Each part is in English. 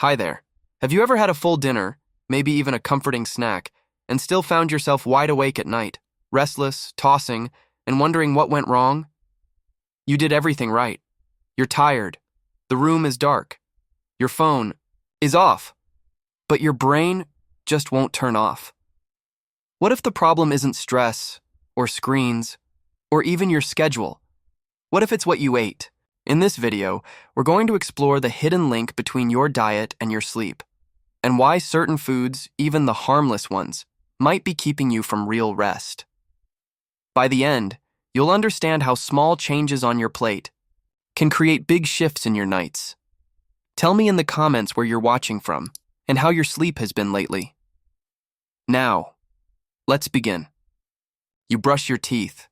Hi there. Have you ever had a full dinner, maybe even a comforting snack, and still found yourself wide awake at night, restless, tossing, and wondering what went wrong? You did everything right. You're tired. The room is dark. Your phone is off. But your brain just won't turn off. What if the problem isn't stress, or screens, or even your schedule? What if it's what you ate? In this video, we're going to explore the hidden link between your diet and your sleep, and why certain foods, even the harmless ones, might be keeping you from real rest. By the end, you'll understand how small changes on your plate can create big shifts in your nights. Tell me in the comments where you're watching from and how your sleep has been lately. Now, let's begin. You brush your teeth,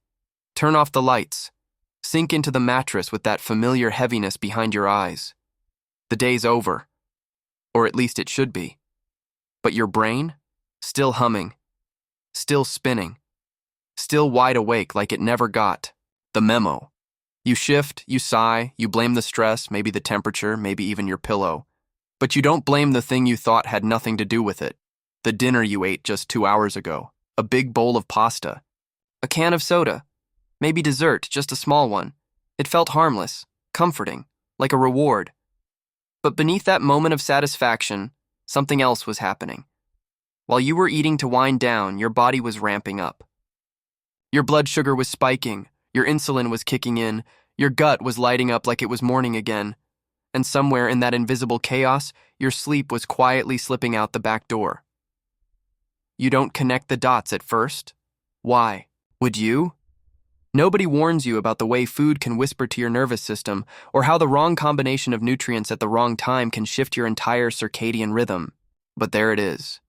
turn off the lights, sink into the mattress with that familiar heaviness behind your eyes. The day's over, or at least it should be. But your brain? Still humming, still spinning, still wide awake like it never got the memo. You shift, you sigh, you blame the stress, maybe the temperature, maybe even your pillow. But you don't blame the thing you thought had nothing to do with it. The dinner you ate just 2 hours ago, a big bowl of pasta, a can of soda, maybe dessert, just a small one. It felt harmless, comforting, like a reward. But beneath that moment of satisfaction, something else was happening. While you were eating to wind down, your body was ramping up. Your blood sugar was spiking, your insulin was kicking in, your gut was lighting up like it was morning again, and somewhere in that invisible chaos, your sleep was quietly slipping out the back door. You don't connect the dots at first. Why? Would you? Nobody warns you about the way food can whisper to your nervous system, or how the wrong combination of nutrients at the wrong time can shift your entire circadian rhythm. But there it is.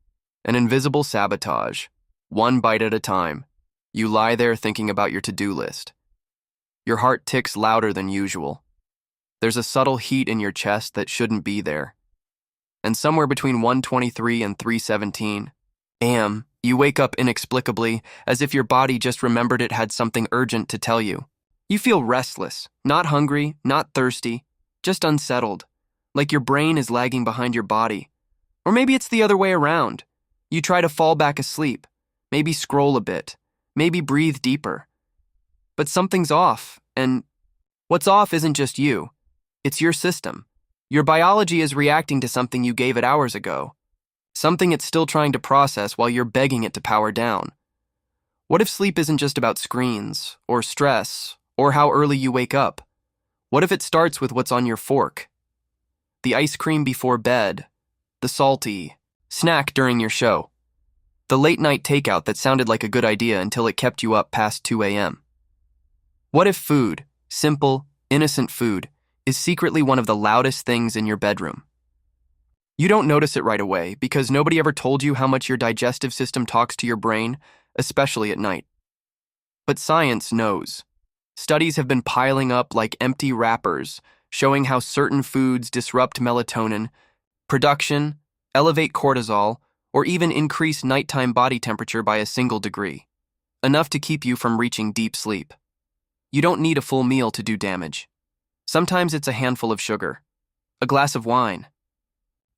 An invisible sabotage. One bite at a time. You lie there thinking about your to-do list. Your heart ticks louder than usual. There's a subtle heat in your chest that shouldn't be there. And somewhere between 1:23 and 3:17 a.m., you wake up inexplicably, as if your body just remembered it had something urgent to tell you. You feel restless, not hungry, not thirsty, just unsettled, like your brain is lagging behind your body. Or maybe it's the other way around. You try to fall back asleep, maybe scroll a bit, maybe breathe deeper. But something's off, and what's off isn't just you. It's your system. Your biology is reacting to something you gave it hours ago. Something it's still trying to process while you're begging it to power down. What if sleep isn't just about screens, or stress, or how early you wake up? What if it starts with what's on your fork? The ice cream before bed, the salty snack during your show, the late-night takeout that sounded like a good idea until it kept you up past 2 a.m. What if food, simple, innocent food, is secretly one of the loudest things in your bedroom? You don't notice it right away because nobody ever told you how much your digestive system talks to your brain, especially at night. But science knows. Studies have been piling up like empty wrappers, showing how certain foods disrupt melatonin production, elevate cortisol, or even increase nighttime body temperature by a single degree, enough to keep you from reaching deep sleep. You don't need a full meal to do damage. Sometimes it's a handful of sugar, a glass of wine,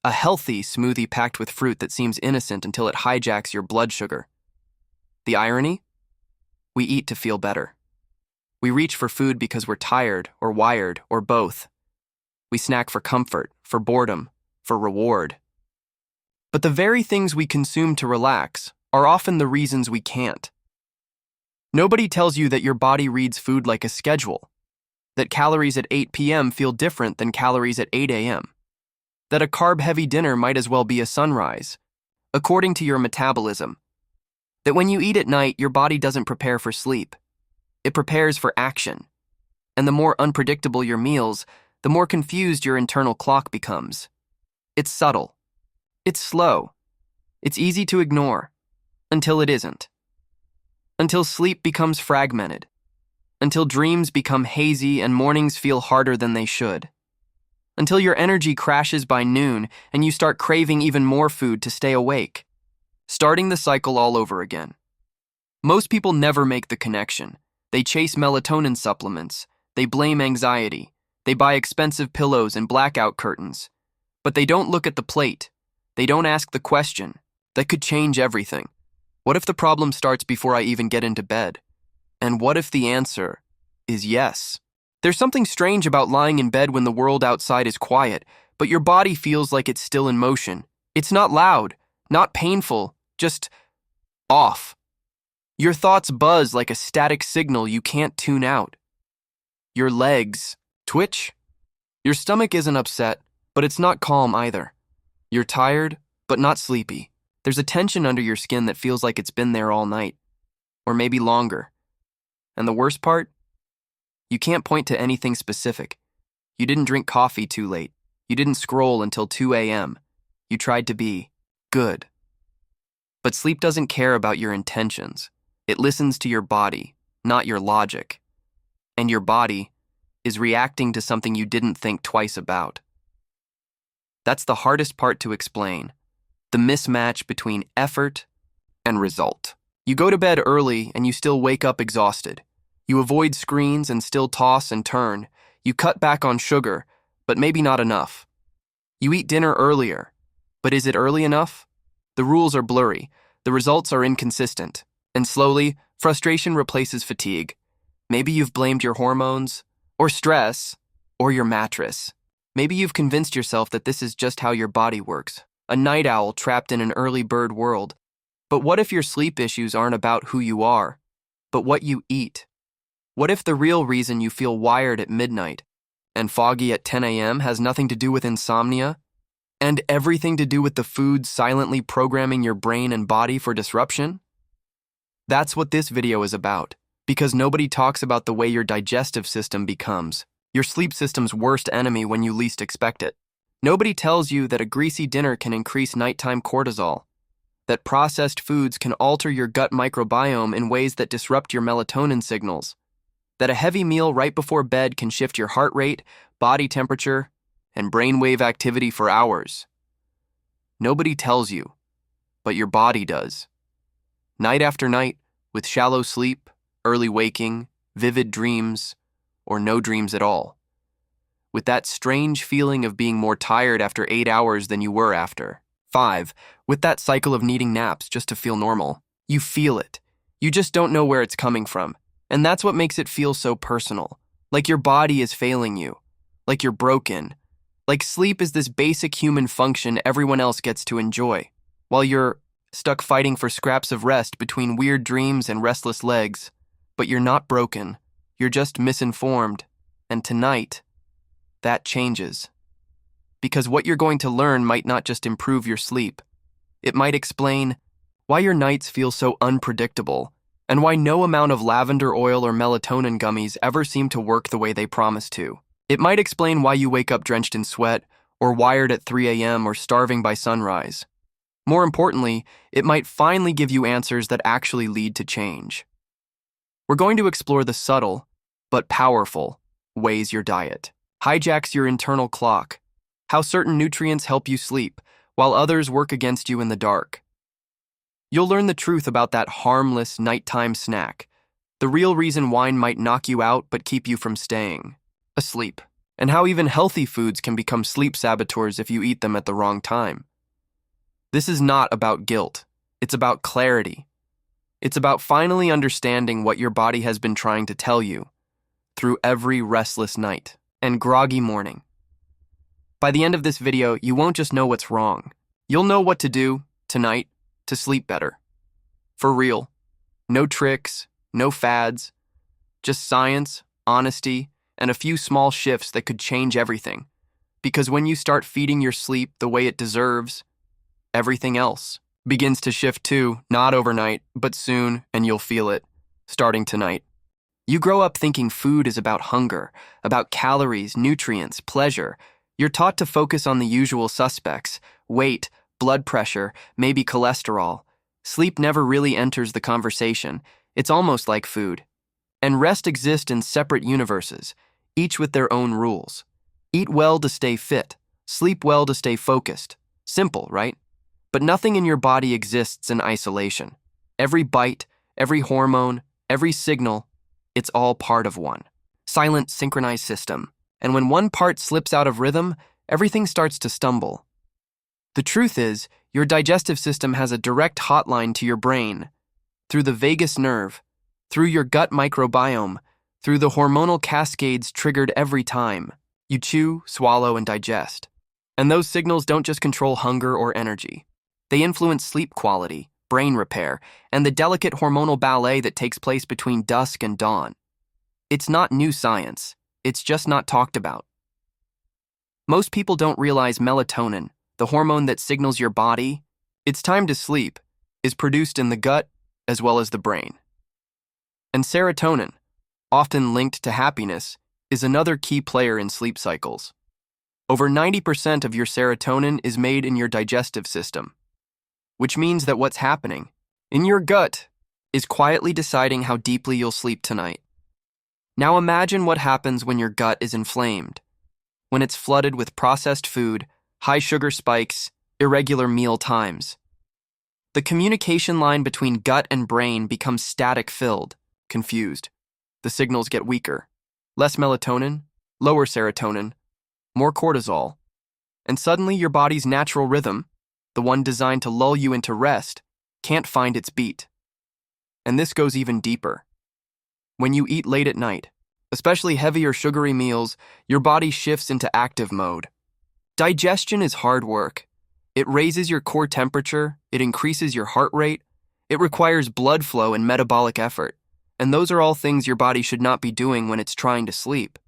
a healthy smoothie packed with fruit that seems innocent until it hijacks your blood sugar. The irony? We eat to feel better. We reach for food because we're tired or wired or both. We snack for comfort, for boredom, for reward. But the very things we consume to relax are often the reasons we can't. Nobody tells you that your body reads food like a schedule, that calories at 8 p.m. feel different than calories at 8 a.m., that a carb-heavy dinner might as well be a sunrise, according to your metabolism, that when you eat at night, your body doesn't prepare for sleep. It prepares for action. And the more unpredictable your meals, the more confused your internal clock becomes. It's subtle. It's slow. It's easy to ignore, until it isn't. Until sleep becomes fragmented. Until dreams become hazy and mornings feel harder than they should. Until your energy crashes by noon and you start craving even more food to stay awake, starting the cycle all over again. Most people never make the connection. They chase melatonin supplements, they blame anxiety, they buy expensive pillows and blackout curtains. But they don't look at the plate. They don't ask the question that could change everything. What if the problem starts before I even get into bed? And what if the answer is yes? There's something strange about lying in bed when the world outside is quiet, but your body feels like it's still in motion. It's not loud, not painful, just off. Your thoughts buzz like a static signal you can't tune out. Your legs twitch. Your stomach isn't upset, but it's not calm either. You're tired, but not sleepy. There's a tension under your skin that feels like it's been there all night, or maybe longer. And the worst part? You can't point to anything specific. You didn't drink coffee too late. You didn't scroll until 2 a.m. You tried to be good. But sleep doesn't care about your intentions. It listens to your body, not your logic. And your body is reacting to something you didn't think twice about. That's the hardest part to explain, the mismatch between effort and result. You go to bed early and you still wake up exhausted. You avoid screens and still toss and turn. You cut back on sugar, but maybe not enough. You eat dinner earlier, but is it early enough? The rules are blurry, the results are inconsistent, and slowly, frustration replaces fatigue. Maybe you've blamed your hormones, or stress, or your mattress. Maybe you've convinced yourself that this is just how your body works, a night owl trapped in an early bird world. But what if your sleep issues aren't about who you are, but what you eat? What if the real reason you feel wired at midnight and foggy at 10 a.m. has nothing to do with insomnia, and everything to do with the foods silently programming your brain and body for disruption? That's what this video is about, because nobody talks about the way your digestive system becomes your sleep system's worst enemy when you least expect it. Nobody tells you that a greasy dinner can increase nighttime cortisol, that processed foods can alter your gut microbiome in ways that disrupt your melatonin signals, that a heavy meal right before bed can shift your heart rate, body temperature, and brainwave activity for hours. Nobody tells you, but your body does. Night after night, with shallow sleep, early waking, vivid dreams, or no dreams at all. With that strange feeling of being more tired after 8 hours than you were after. 5. With that cycle of needing naps just to feel normal. You feel it. You just don't know where it's coming from. And that's what makes it feel so personal. Like your body is failing you. Like you're broken. Like sleep is this basic human function everyone else gets to enjoy, while you're stuck fighting for scraps of rest between weird dreams and restless legs. But you're not broken. You're just misinformed. And tonight, that changes. Because what you're going to learn might not just improve your sleep. It might explain why your nights feel so unpredictable, and why no amount of lavender oil or melatonin gummies ever seem to work the way they promise to. It might explain why you wake up drenched in sweat, or wired at 3 a.m. or starving by sunrise. More importantly, it might finally give you answers that actually lead to change. We're going to explore the subtle, but powerful, ways your diet hijacks your internal clock, how certain nutrients help you sleep, while others work against you in the dark. You'll learn the truth about that harmless nighttime snack, the real reason wine might knock you out but keep you from staying asleep, and how even healthy foods can become sleep saboteurs if you eat them at the wrong time. This is not about guilt. It's about clarity. It's about finally understanding what your body has been trying to tell you through every restless night and groggy morning. By the end of this video, you won't just know what's wrong. You'll know what to do tonight to sleep better. For real. No tricks, no fads, just science, honesty, and a few small shifts that could change everything. Because when you start feeding your sleep the way it deserves, everything else begins to shift too, not overnight, but soon, and you'll feel it, starting tonight. You grow up thinking food is about hunger, about calories, nutrients, pleasure. You're taught to focus on the usual suspects: weight, blood pressure, maybe cholesterol. Sleep never really enters the conversation. It's almost like food. And rest exists in separate universes, each with their own rules. Eat well to stay fit. Sleep well to stay focused. Simple, right? But nothing in your body exists in isolation. Every bite, every hormone, every signal, it's all part of one silent, synchronized system. And when one part slips out of rhythm, everything starts to stumble. The truth is, your digestive system has a direct hotline to your brain, through the vagus nerve, through your gut microbiome, through the hormonal cascades triggered every time you chew, swallow, and digest. And those signals don't just control hunger or energy. They influence sleep quality, brain repair, and the delicate hormonal ballet that takes place between dusk and dawn. It's not new science. It's just not talked about. Most people don't realize melatonin, the hormone that signals your body it's time to sleep, is produced in the gut as well as the brain. And serotonin, often linked to happiness, is another key player in sleep cycles. Over 90% of your serotonin is made in your digestive system, which means that what's happening in your gut is quietly deciding how deeply you'll sleep tonight. Now imagine what happens when your gut is inflamed, when it's flooded with processed food, high sugar spikes, irregular meal times. The communication line between gut and brain becomes static-filled, confused. The signals get weaker. Less melatonin, lower serotonin, more cortisol. And suddenly your body's natural rhythm, the one designed to lull you into rest, can't find its beat. And this goes even deeper. When you eat late at night, especially heavy or sugary meals, your body shifts into active mode. Digestion is hard work. It raises your core temperature, it increases your heart rate, it requires blood flow and metabolic effort. And those are all things your body should not be doing when it's trying to sleep.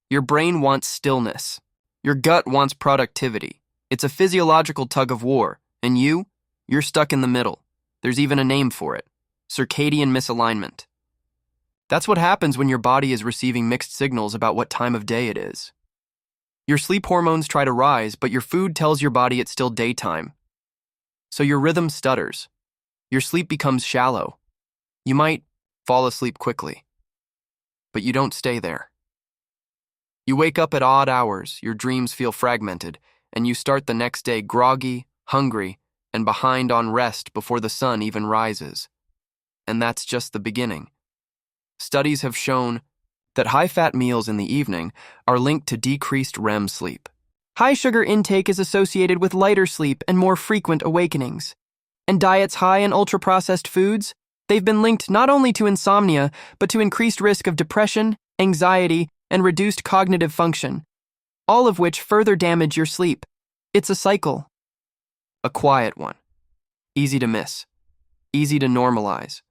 Your brain wants stillness. Your gut wants productivity. It's a physiological tug of war, and you're stuck in the middle. There's even a name for it: circadian misalignment. That's what happens when your body is receiving mixed signals about what time of day it is. Your sleep hormones try to rise, but your food tells your body it's still daytime. So your rhythm stutters. Your sleep becomes shallow. You might fall asleep quickly, but you don't stay there. You wake up at odd hours, your dreams feel fragmented, and you start the next day groggy, hungry, and behind on rest before the sun even rises. And that's just the beginning. Studies have shown that high-fat meals in the evening are linked to decreased REM sleep. High sugar intake is associated with lighter sleep and more frequent awakenings. And diets high in ultra-processed foods, they've been linked not only to insomnia, but to increased risk of depression, anxiety, and reduced cognitive function, all of which further damage your sleep. It's a cycle. A quiet one. Easy to miss. Easy to normalize.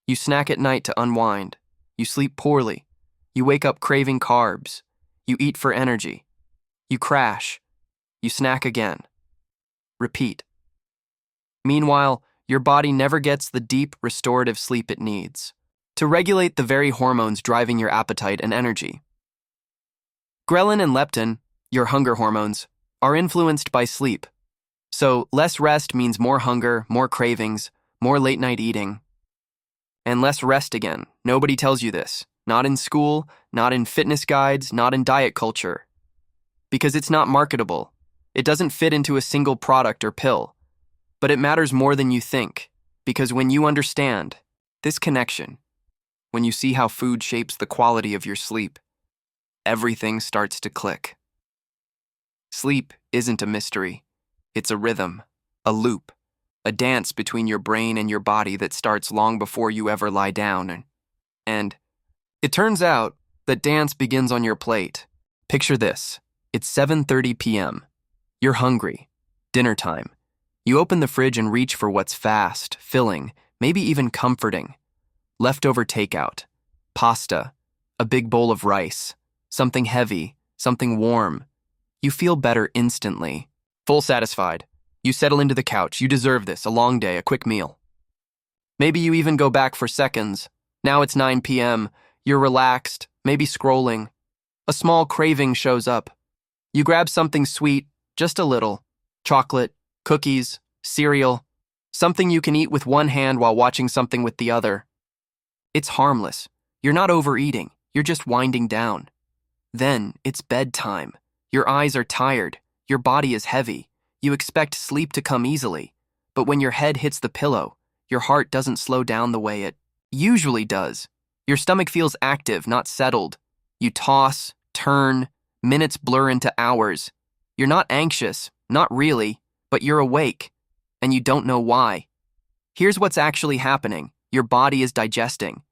You snack at night to unwind. You sleep poorly. You wake up craving carbs. You eat for energy. You crash. You snack again. Repeat. Meanwhile, your body never gets the deep, restorative sleep it needs to regulate the very hormones driving your appetite and energy. Ghrelin and leptin, your hunger hormones, are influenced by sleep. So less rest means more hunger, more cravings, more late-night eating. And less rest again. Nobody tells you this. Not in school, not in fitness guides, not in diet culture. Because it's not marketable. It doesn't fit into a single product or pill. But it matters more than you think. Because when you understand this connection, when you see how food shapes the quality of your sleep, everything starts to click. Sleep isn't a mystery. It's a rhythm, a loop, a dance between your brain and your body that starts long before you ever lie down. And it turns out that dance begins on your plate. Picture this. It's 7:30 p.m. You're hungry. Dinner time. You open the fridge and reach for what's fast, filling, maybe even comforting. Leftover takeout. Pasta. A big bowl of rice. Something heavy. Something warm. You feel better instantly. Full satisfied. You settle into the couch. You deserve this. A long day, a quick meal. Maybe you even go back for seconds. Now it's 9 p.m. You're relaxed, maybe scrolling. A small craving shows up. You grab something sweet, just a little. Chocolate, cookies, cereal. Something you can eat with one hand while watching something with the other. It's harmless. You're not overeating. You're just winding down. Then it's bedtime. Your eyes are tired. Your body is heavy. You expect sleep to come easily. But when your head hits the pillow, your heart doesn't slow down the way it usually does. Your stomach feels active, not settled. You toss, turn, minutes blur into hours. You're not anxious, not really, but you're awake, and you don't know why. Here's what's actually happening. Your body is digesting.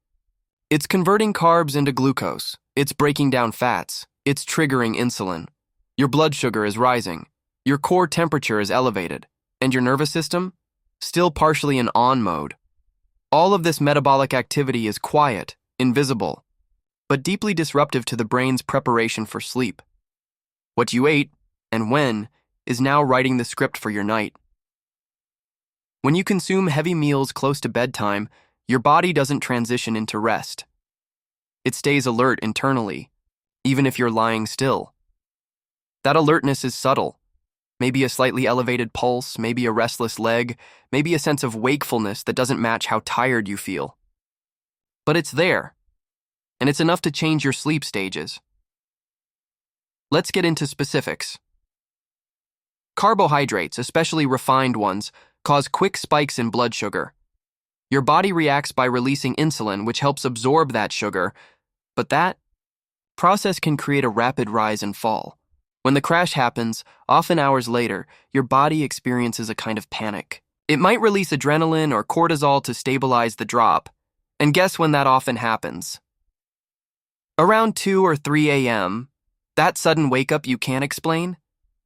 It's converting carbs into glucose. It's breaking down fats. It's triggering insulin. Your blood sugar is rising. Your core temperature is elevated. And your nervous system? Still partially in on mode. All of this metabolic activity is quiet, invisible, but deeply disruptive to the brain's preparation for sleep. What you ate, and when, is now writing the script for your night. When you consume heavy meals close to bedtime, your body doesn't transition into rest. It stays alert internally, even if you're lying still. That alertness is subtle. Maybe a slightly elevated pulse, maybe a restless leg, maybe a sense of wakefulness that doesn't match how tired you feel. But it's there, and it's enough to change your sleep stages. Let's get into specifics. Carbohydrates, especially refined ones, cause quick spikes in blood sugar. Your body reacts by releasing insulin, which helps absorb that sugar, but that process can create a rapid rise and fall. When the crash happens, often hours later, your body experiences a kind of panic. It might release adrenaline or cortisol to stabilize the drop. And guess when that often happens? Around 2 or 3 a.m., that sudden wake-up you can't explain?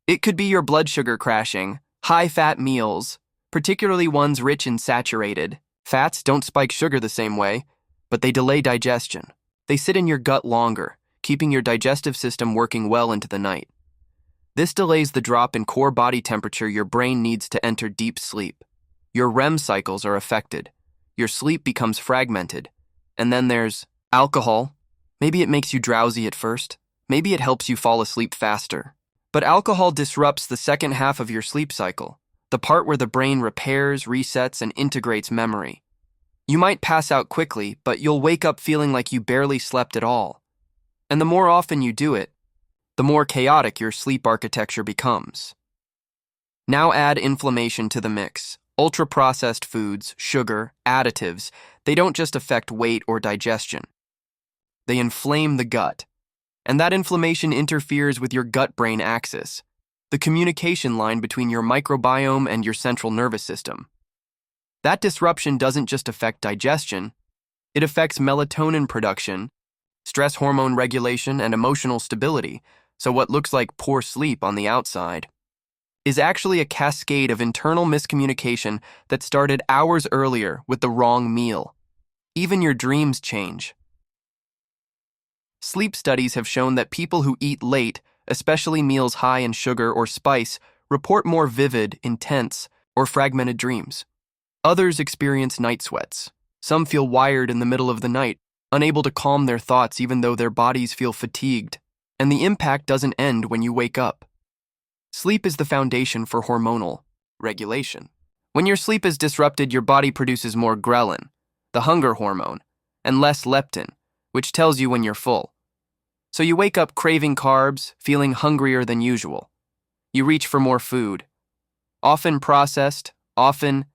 It could be your blood sugar crashing, high-fat meals, particularly ones rich in saturated. Fats don't spike sugar the same way, but they delay digestion. They sit in your gut longer, keeping your digestive system working well into the night. This delays the drop in core body temperature your brain needs to enter deep sleep. Your REM cycles are affected. Your sleep becomes fragmented. And then there's alcohol. Maybe it makes you drowsy at first. Maybe it helps you fall asleep faster. But alcohol disrupts the second half of your sleep cycle, the part where the brain repairs, resets, and integrates memory. You might pass out quickly, but you'll wake up feeling like you barely slept at all. And the more often you do it, the more chaotic your sleep architecture becomes. Now add inflammation to the mix. Ultra-processed foods, sugar, additives, they don't just affect weight or digestion. They inflame the gut. And that inflammation interferes with your gut-brain axis, the communication line between your microbiome and your central nervous system. That disruption doesn't just affect digestion, it affects melatonin production, stress hormone regulation, and emotional stability. So what looks like poor sleep on the outside is actually a cascade of internal miscommunication that started hours earlier with the wrong meal. Even your dreams change. Sleep studies have shown that people who eat late, especially meals high in sugar or spice, report more vivid, intense, or fragmented dreams. Others experience night sweats. Some feel wired in the middle of the night, unable to calm their thoughts even though their bodies feel fatigued. And the impact doesn't end when you wake up. Sleep is the foundation for hormonal regulation. When your sleep is disrupted, your body produces more ghrelin, the hunger hormone, and less leptin, which tells you when you're full. So you wake up craving carbs, feeling hungrier than usual. You reach for more food, often processed, often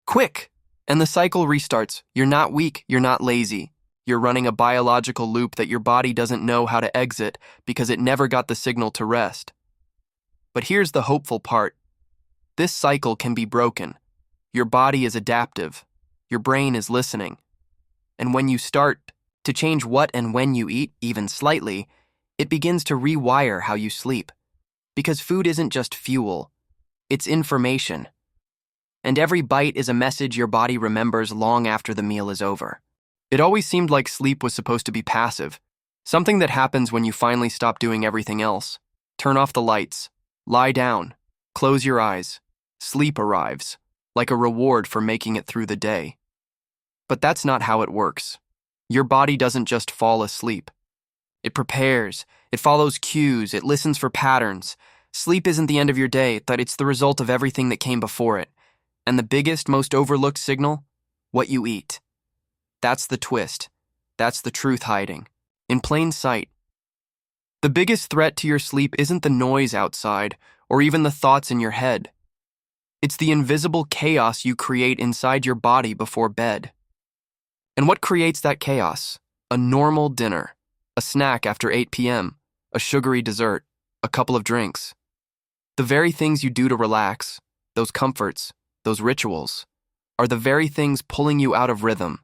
quick, and the cycle restarts. You're not weak, you're not lazy. You're running a biological loop that your body doesn't know how to exit because it never got the signal to rest. But here's the hopeful part. This cycle can be broken. Your body is adaptive. Your brain is listening. And when you start to change what and when you eat, even slightly, it begins to rewire how you sleep. Because food isn't just fuel, it's information. And every bite is a message your body remembers long after the meal is over. It always seemed like sleep was supposed to be passive, something that happens when you finally stop doing everything else. Turn off the lights, lie down, close your eyes. Sleep arrives, like a reward for making it through the day. But that's not how it works. Your body doesn't just fall asleep. It prepares, it follows cues, it listens for patterns. Sleep isn't the end of your day, but it's the result of everything that came before it. And the biggest, most overlooked signal? What you eat. That's the twist. That's the truth hiding. In plain sight. The biggest threat to your sleep isn't the noise outside, or even the thoughts in your head. It's the invisible chaos you create inside your body before bed. And what creates that chaos? A normal dinner, a snack after 8 p.m., a sugary dessert, a couple of drinks. The very things you do to relax, those comforts, those rituals, are the very things pulling you out of rhythm.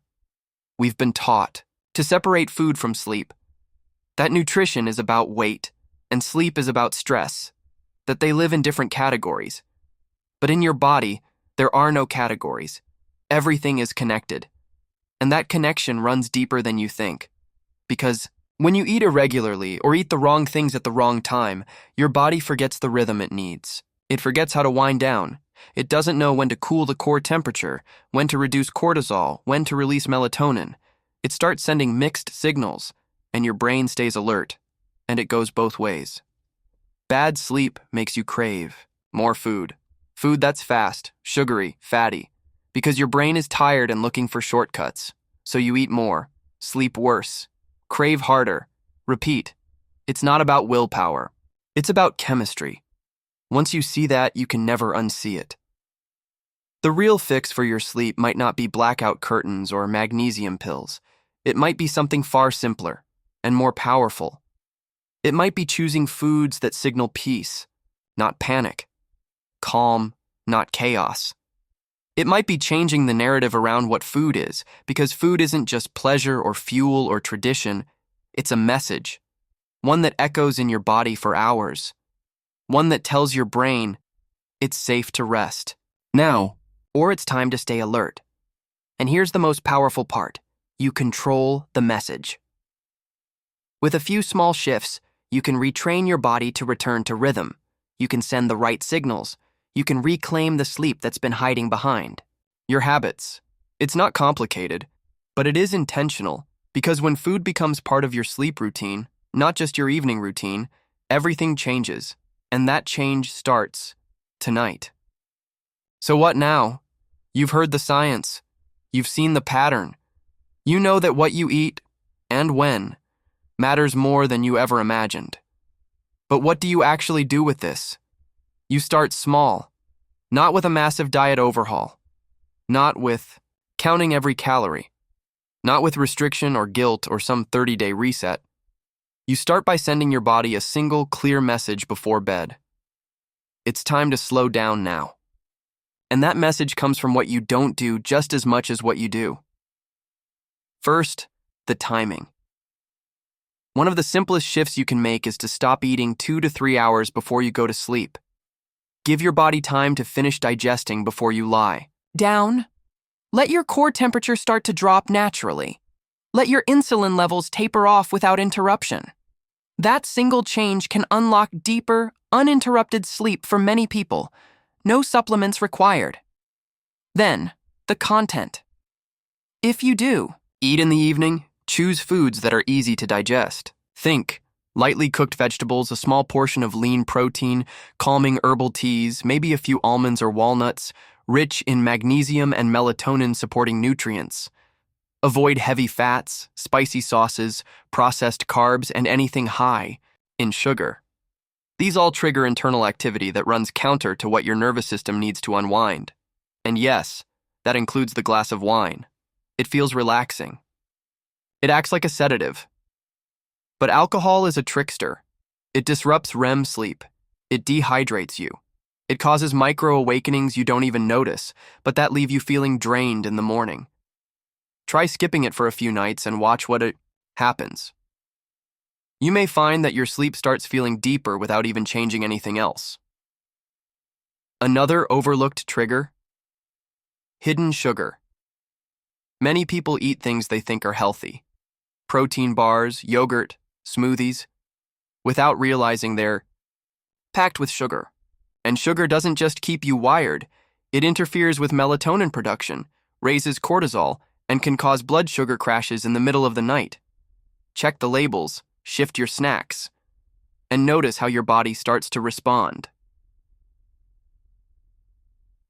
We've been taught to separate food from sleep, that nutrition is about weight and sleep is about stress, that they live in different categories. But in your body, there are no categories. Everything is connected. And that connection runs deeper than you think. Because when you eat irregularly or eat the wrong things at the wrong time, your body forgets the rhythm it needs. It forgets how to wind down. It doesn't know when to cool the core temperature, when to reduce cortisol, when to release melatonin. It starts sending mixed signals, and your brain stays alert. And it goes both ways. Bad sleep makes you crave more food. Food that's fast, sugary, fatty. Because your brain is tired and looking for shortcuts. So you eat more, sleep worse, crave harder, repeat. It's not about willpower. It's about chemistry. Once you see that, you can never unsee it. The real fix for your sleep might not be blackout curtains or magnesium pills. It might be something far simpler and more powerful. It might be choosing foods that signal peace, not panic, calm, not chaos. It might be changing the narrative around what food is, because food isn't just pleasure or fuel or tradition, it's a message, one that echoes in your body for hours, one that tells your brain it's safe to rest now, or it's time to stay alert. And here's the most powerful part. You control the message. With a few small shifts, you can retrain your body to return to rhythm. You can send the right signals. You can reclaim the sleep that's been hiding behind. Your habits. It's not complicated, but it is intentional, because when food becomes part of your sleep routine, not just your evening routine, everything changes, and that change starts tonight. So what now? You've heard the science. You've seen the pattern. You know that what you eat, and when, matters more than you ever imagined. But what do you actually do with this? You start small, not with a massive diet overhaul, not with counting every calorie, not with restriction or guilt or some 30-day reset. You start by sending your body a single clear message before bed. It's time to slow down now. And that message comes from what you don't do just as much as what you do. First, the timing. One of the simplest shifts you can make is to stop eating 2 to 3 hours before you go to sleep. Give your body time to finish digesting before you lie down. Let your core temperature start to drop naturally. Let your insulin levels taper off without interruption. That single change can unlock deeper, uninterrupted sleep for many people. No supplements required. Then, the content. If you do eat in the evening, choose foods that are easy to digest. Think lightly cooked vegetables, a small portion of lean protein, calming herbal teas, maybe a few almonds or walnuts, rich in magnesium and melatonin-supporting nutrients. Avoid heavy fats, spicy sauces, processed carbs, and anything high in sugar. These all trigger internal activity that runs counter to what your nervous system needs to unwind. And yes, that includes the glass of wine. It feels relaxing. It acts like a sedative. But alcohol is a trickster. It disrupts REM sleep. It dehydrates you. It causes micro-awakenings you don't even notice, but that leave you feeling drained in the morning. Try skipping it for a few nights and watch what happens. You may find that your sleep starts feeling deeper without even changing anything else. Another overlooked trigger? Hidden sugar. Many people eat things they think are healthy. Protein bars, yogurt, smoothies, without realizing they're packed with sugar. And sugar doesn't just keep you wired, it interferes with melatonin production, raises cortisol, and can cause blood sugar crashes in the middle of the night. Check the labels, shift your snacks, and notice how your body starts to respond.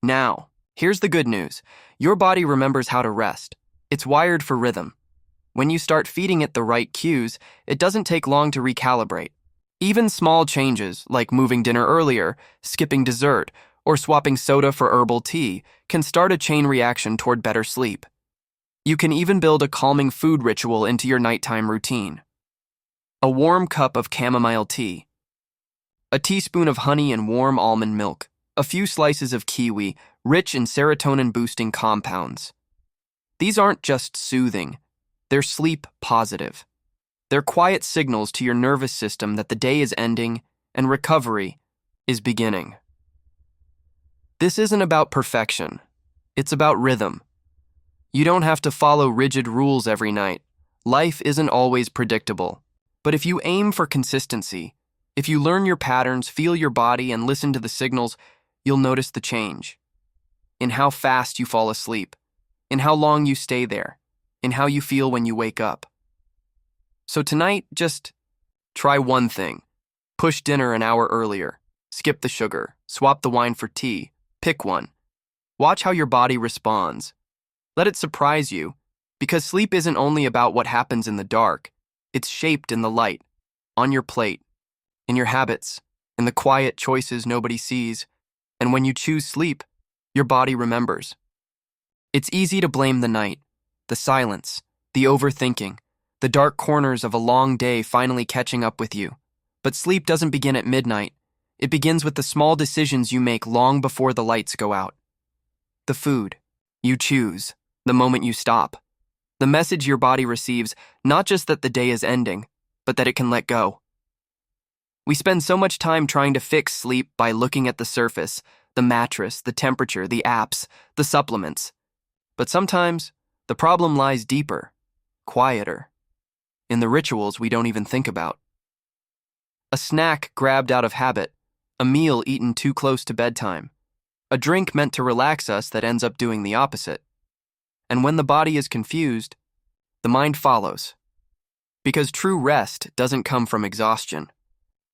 Now, here's the good news. Your body remembers how to rest. It's wired for rhythm. When you start feeding it the right cues, it doesn't take long to recalibrate. Even small changes, like moving dinner earlier, skipping dessert, or swapping soda for herbal tea, can start a chain reaction toward better sleep. You can even build a calming food ritual into your nighttime routine. A warm cup of chamomile tea. A teaspoon of honey and warm almond milk, a few slices of kiwi, rich in serotonin-boosting compounds. These aren't just soothing, they're sleep positive. They're quiet signals to your nervous system that the day is ending and recovery is beginning. This isn't about perfection, it's about rhythm. You don't have to follow rigid rules every night. Life isn't always predictable. But if you aim for consistency, if you learn your patterns, feel your body, and listen to the signals, you'll notice the change. In how fast you fall asleep, in how long you stay there, in how you feel when you wake up. So tonight, just try one thing. Push dinner an hour earlier. Skip the sugar. Swap the wine for tea. Pick one. Watch how your body responds. Let it surprise you, because sleep isn't only about what happens in the dark. It's shaped in the light, on your plate, in your habits, in the quiet choices nobody sees. And when you choose sleep, your body remembers. It's easy to blame the night, the silence, the overthinking, the dark corners of a long day finally catching up with you. But sleep doesn't begin at midnight. It begins with the small decisions you make long before the lights go out. The food you choose, the moment you stop. The message your body receives, not just that the day is ending, but that it can let go. We spend so much time trying to fix sleep by looking at the surface, the mattress, the temperature, the apps, the supplements. But sometimes, the problem lies deeper, quieter, in the rituals we don't even think about. A snack grabbed out of habit, a meal eaten too close to bedtime, a drink meant to relax us that ends up doing the opposite. And when the body is confused, the mind follows. Because true rest doesn't come from exhaustion.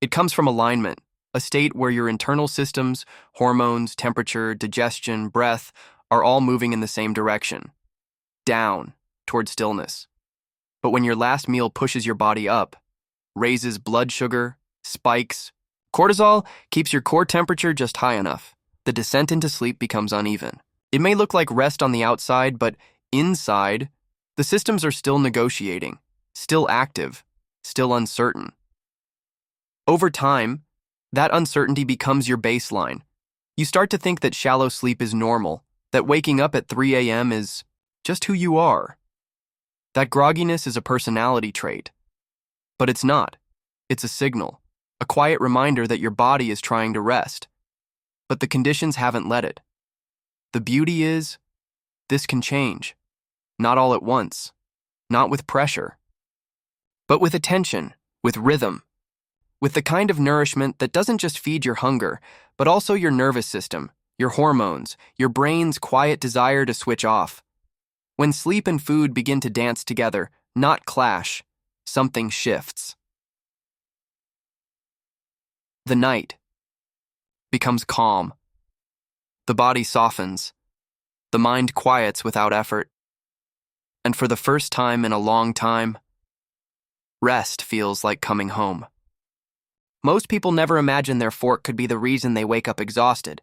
It comes from alignment, a state where your internal systems, hormones, temperature, digestion, breath, are all moving in the same direction. Down, toward stillness. But when your last meal pushes your body up, raises blood sugar, spikes, cortisol keeps your core temperature just high enough, the descent into sleep becomes uneven. It may look like rest on the outside, but inside, the systems are still negotiating, still active, still uncertain. Over time, that uncertainty becomes your baseline. You start to think that shallow sleep is normal, that waking up at 3 a.m. is just who you are. That grogginess is a personality trait. But it's not. It's a signal, a quiet reminder that your body is trying to rest. But the conditions haven't let it. The beauty is, this can change. Not all at once. Not with pressure. But with attention, with rhythm. With the kind of nourishment that doesn't just feed your hunger, but also your nervous system, your hormones, your brain's quiet desire to switch off. When sleep and food begin to dance together, not clash, something shifts. The night becomes calm. The body softens. The mind quiets without effort. And for the first time in a long time, rest feels like coming home. Most people never imagine their fork could be the reason they wake up exhausted.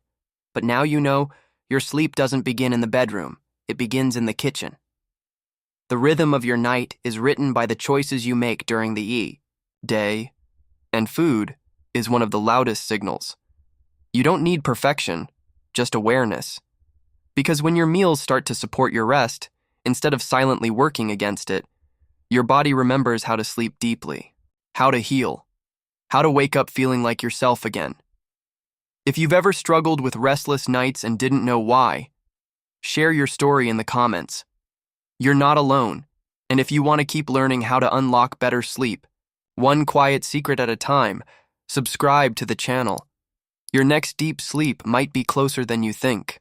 But now you know your sleep doesn't begin in the bedroom. It begins in the kitchen. The rhythm of your night is written by the choices you make during the day, and food is one of the loudest signals. You don't need perfection, just awareness. Because when your meals start to support your rest, instead of silently working against it, your body remembers how to sleep deeply, how to heal, how to wake up feeling like yourself again. If you've ever struggled with restless nights and didn't know why, share your story in the comments. You're not alone, and if you want to keep learning how to unlock better sleep, one quiet secret at a time, subscribe to the channel. Your next deep sleep might be closer than you think.